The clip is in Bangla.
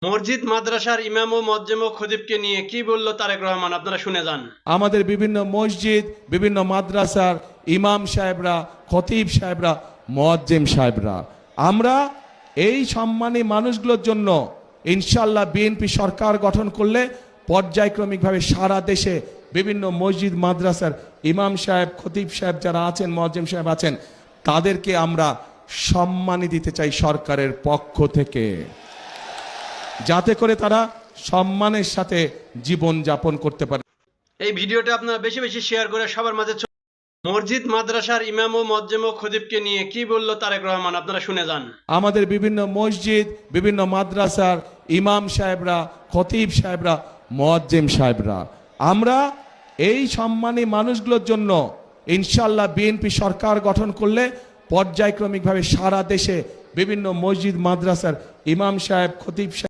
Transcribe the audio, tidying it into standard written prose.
মসজিদ মাদ্রাসার ইমাম ও মুয়াজ্জিম ও খতিবকে নিয়ে কি বলল তারেক রহমান, আপনারা শুনে যান। আমাদের বিভিন্ন মসজিদ, বিভিন্ন মাদ্রাসার ইমাম সাহেবরা, খতিব সাহেবরা, মুয়াজ্জিম সাহেবরা, আমরা এই সম্মানী মানুষগুলোর জন্য ইনশাআল্লাহ বিএনপি সরকার গঠন করলে পর্যায়ক্রমিকভাবে সারা দেশে বিভিন্ন মসজিদ মাদ্রাসার ইমাম সাহেব, খতিব সাহেব যারা আছেন, মুয়াজ্জিম সাহেব আছেন, তাদেরকে আমরা সম্মানী দিতে চাই সরকারের পক্ষ থেকে, যাতে করে তারা সম্মানের সাথে জীবন যাপন করতে পারে। এই ভিডিওটা আপনারা বেশি বেশি শেয়ার করে সবার মাঝে মসজিদ মাদ্রাসার ইমাম ও মুয়াজ্জিম ও খতিবকে নিয়ে কি বলল তারেক রহমান, আপনারা শুনে যান। আমাদের বিভিন্ন মসজিদ, বিভিন্ন মাদ্রাসার ইমাম সাহেবরা, খতিব সাহেবরা, মুয়াজ্জিম সাহেবরা, আমরা এই সম্মানী মানুষগুলোর জন্য ইনশাআল্লাহ বিএনপি সরকার গঠন করলে পর্যায়ক্রমিকভাবে সারা দেশে বিভিন্ন মসজিদ মাদ্রাসার ইমাম সাহেব, খতিব সাহেব